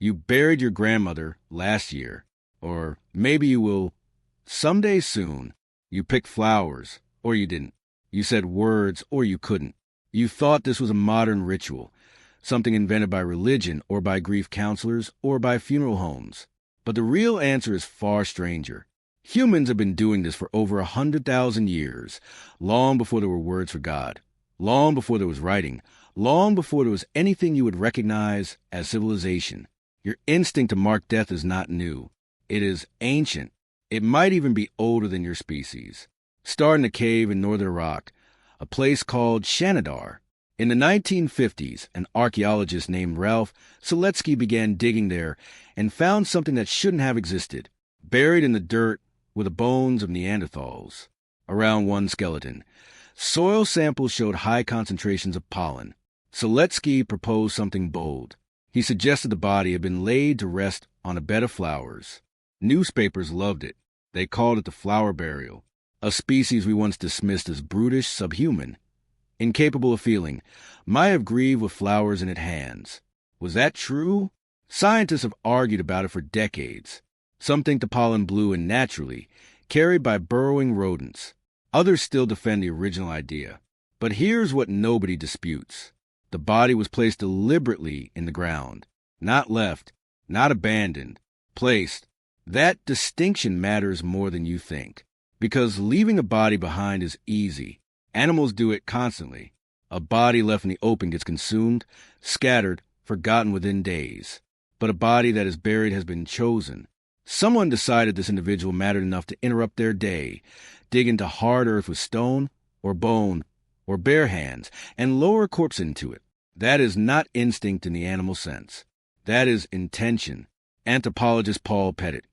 You buried your grandmother last year, or maybe you will someday soon. You picked flowers, or you didn't. You said words, or you couldn't. You thought this was a modern ritual, something invented by religion, or by grief counselors, or by funeral homes. But the real answer is far stranger. Humans have been doing this for over 100,000 years, long before there were words for God, long before there was writing, long before there was anything you would recognize as civilization. Your instinct to mark death is not new. It is ancient. It might even be older than your species. Started in a cave in northern Iraq, a place called Shanidar. In the 1950s, an archaeologist named Ralph Seletsky began digging there and found something that shouldn't have existed. Buried in the dirt were the bones of Neanderthals, around one skeleton. Soil samples showed high concentrations of pollen. Seletsky proposed something bold. He suggested the body had been laid to rest on a bed of flowers. Newspapers loved it. They called it the flower burial, a species we once dismissed as brutish, subhuman, incapable of feeling, might have grieved with flowers in its hands. Was that true? Scientists have argued about it for decades. Some think the pollen blew in naturally, carried by burrowing rodents. Others still defend the original idea. But here's what nobody disputes. The body was placed deliberately in the ground, not left, not abandoned, placed. That distinction matters more than you think, because leaving a body behind is easy. Animals do it constantly. A body left in the open gets consumed, scattered, forgotten within days. But a body that is buried has been chosen. Someone decided this individual mattered enough to interrupt their day, dig into hard earth with stone or bone or bare hands, and lower a corpse into it. That is not instinct in the animal sense. That is intention. Anthropologist Paul Pettit,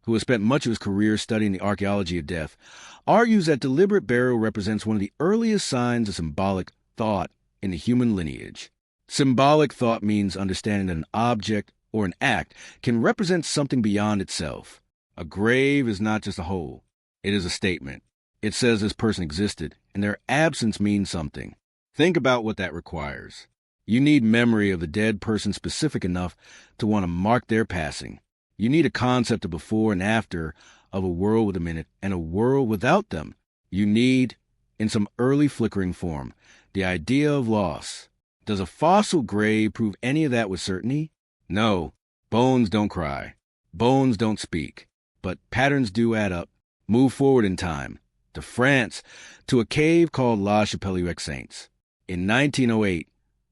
who has spent much of his career studying the archaeology of death, argues that deliberate burial represents one of the earliest signs of symbolic thought in the human lineage. Symbolic thought means understanding that an object or an act can represent something beyond itself. A grave is not just a hole. It is a statement. It says this person existed, and their absence means something. Think about what that requires. You need memory of the dead person specific enough to want to mark their passing. You need a concept of before and after of a world with them in it and a world without them. You need, in some early flickering form, the idea of loss. Does a fossil grave prove any of that with certainty? No. Bones don't cry. Bones don't speak. But patterns do add up. Move forward in time, to France, to a cave called La Chapelle-aux-Saints. In 1908,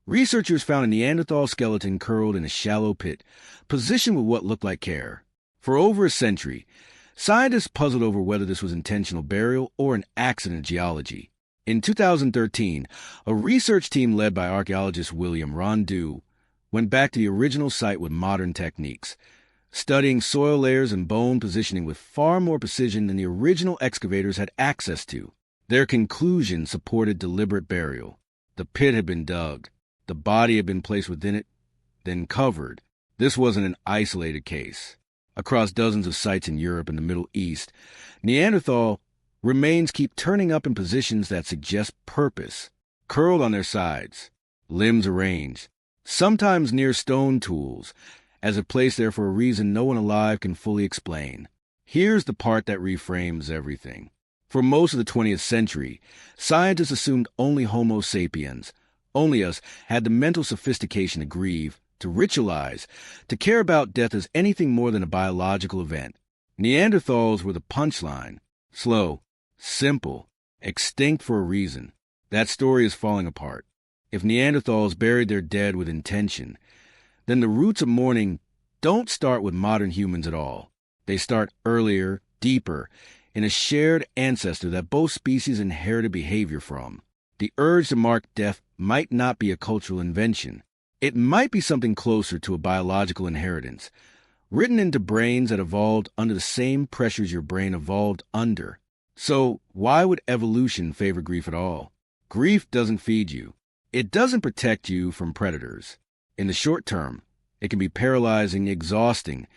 researchers found a Neanderthal skeleton curled in a shallow pit, positioned with what looked like care. For over a century, scientists puzzled over whether this was intentional burial or an accident geology. In 2013, a research team led by archaeologist William Rondeau went back to the original site with modern techniques, studying soil layers and bone positioning with far more precision than the original excavators had access to. Their conclusion supported deliberate burial. The pit had been dug. The body had been placed within it, then covered. This wasn't an isolated case. Across dozens of sites in Europe and the Middle East, Neanderthal remains keep turning up in positions that suggest purpose, curled on their sides, limbs arranged, sometimes near stone tools, as if placed there for a reason no one alive can fully explain. Here's the part that reframes everything. For most of the 20th century, scientists assumed only Homo sapiens, only us, had the mental sophistication to grieve, to ritualize, to care about death as anything more than a biological event. Neanderthals were the punchline. Slow, simple, extinct for a reason. That story is falling apart. If Neanderthals buried their dead with intention, then the roots of mourning don't start with modern humans at all. They start earlier, deeper, in a shared ancestor that both species inherited behavior from. The urge to mark death might not be a cultural invention. It might be something closer to a biological inheritance, written into brains that evolved under the same pressures your brain evolved under. So why would evolution favor grief at all? Grief doesn't feed you. It doesn't protect you from predators. In the short term, it can be paralyzing, exhausting,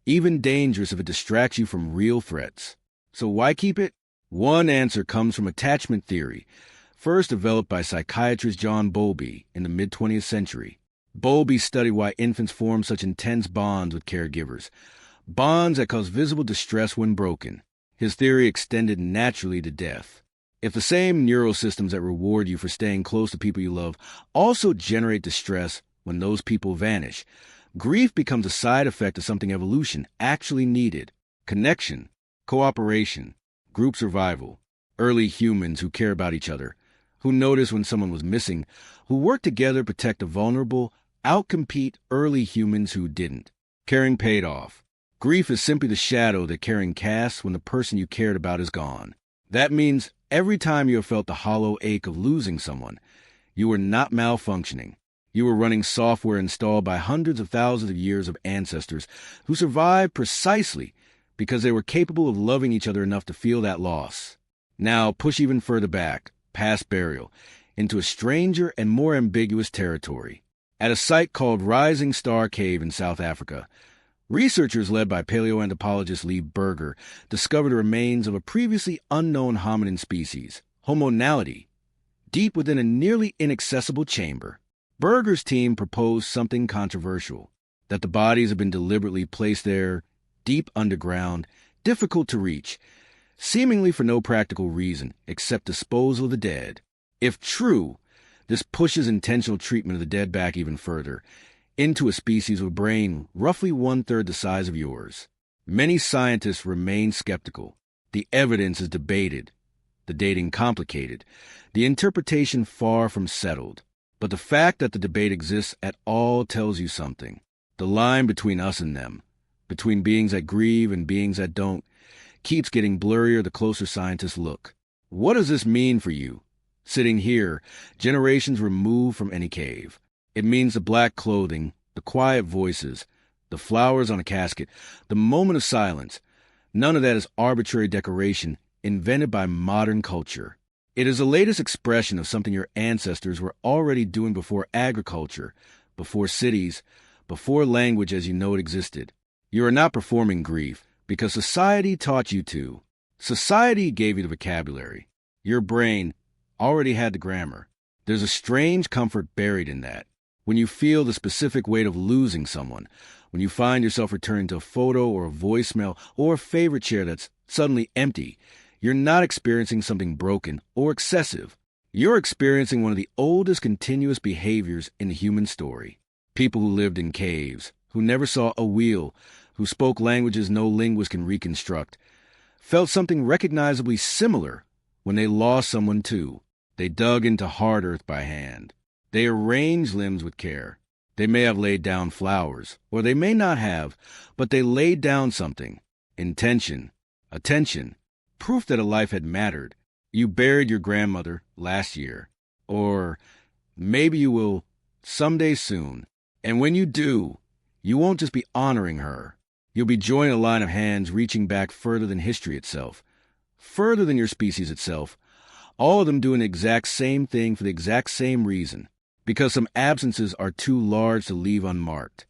even dangerous if it distracts you from real threats. So why keep it? One answer comes from attachment theory, first developed by psychiatrist John Bowlby in the mid-20th century. Bowlby studied why infants form such intense bonds with caregivers, bonds that cause visible distress when broken. His theory extended naturally to death. If the same neural systems that reward you for staying close to people you love also generate distress when those people vanish, grief becomes a side effect of something evolution actually needed: connection, cooperation, group survival. Early humans who care about each other, who notice when someone was missing, who work together to protect the vulnerable, outcompete early humans who didn't. Caring paid off. Grief is simply the shadow that caring casts when the person you cared about is gone. That means every time you have felt the hollow ache of losing someone, you were not malfunctioning. You were running software installed by hundreds of thousands of years of ancestors who survived precisely because they were capable of loving each other enough to feel that loss. Now push even further back, past burial, into a stranger and more ambiguous territory. At a site called Rising Star Cave in South Africa, researchers led by paleoanthropologist Lee Berger discovered the remains of a previously unknown hominin species, Homo naledi, deep within a nearly inaccessible chamber. Berger's team proposed something controversial: that the bodies had been deliberately placed there, deep underground, difficult to reach, seemingly for no practical reason except disposal of the dead. If true, this pushes intentional treatment of the dead back even further, into a species with a brain roughly one-third the size of yours. Many scientists remain skeptical. The evidence is debated, the dating complicated, the interpretation far from settled. But the fact that the debate exists at all tells you something. The line between us and them, between beings that grieve and beings that don't, keeps getting blurrier the closer scientists look. What does this mean for you, sitting here, generations removed from any cave? It means the black clothing, the quiet voices, the flowers on a casket, the moment of silence. None of that is arbitrary decoration invented by modern culture. It is the latest expression of something your ancestors were already doing before agriculture, before cities, before language as you know it existed. You are not performing grief because society taught you to. Society gave you the vocabulary. Your brain already had the grammar. There's a strange comfort buried in that. When you feel the specific weight of losing someone, when you find yourself returning to a photo or a voicemail or a favorite chair that's suddenly empty, you're not experiencing something broken or excessive. You're experiencing one of the oldest continuous behaviors in the human story. People who lived in caves, who never saw a wheel, who spoke languages no linguist can reconstruct, felt something recognizably similar when they lost someone too. They dug into hard earth by hand. They arranged limbs with care. They may have laid down flowers, or they may not have, but they laid down something. Intention, attention, proof that a life had mattered. You buried your grandmother last year, or maybe you will someday soon. And when you do, you won't just be honoring her. You'll be joining a line of hands reaching back further than history itself, further than your species itself, all of them doing the exact same thing for the exact same reason, because some absences are too large to leave unmarked.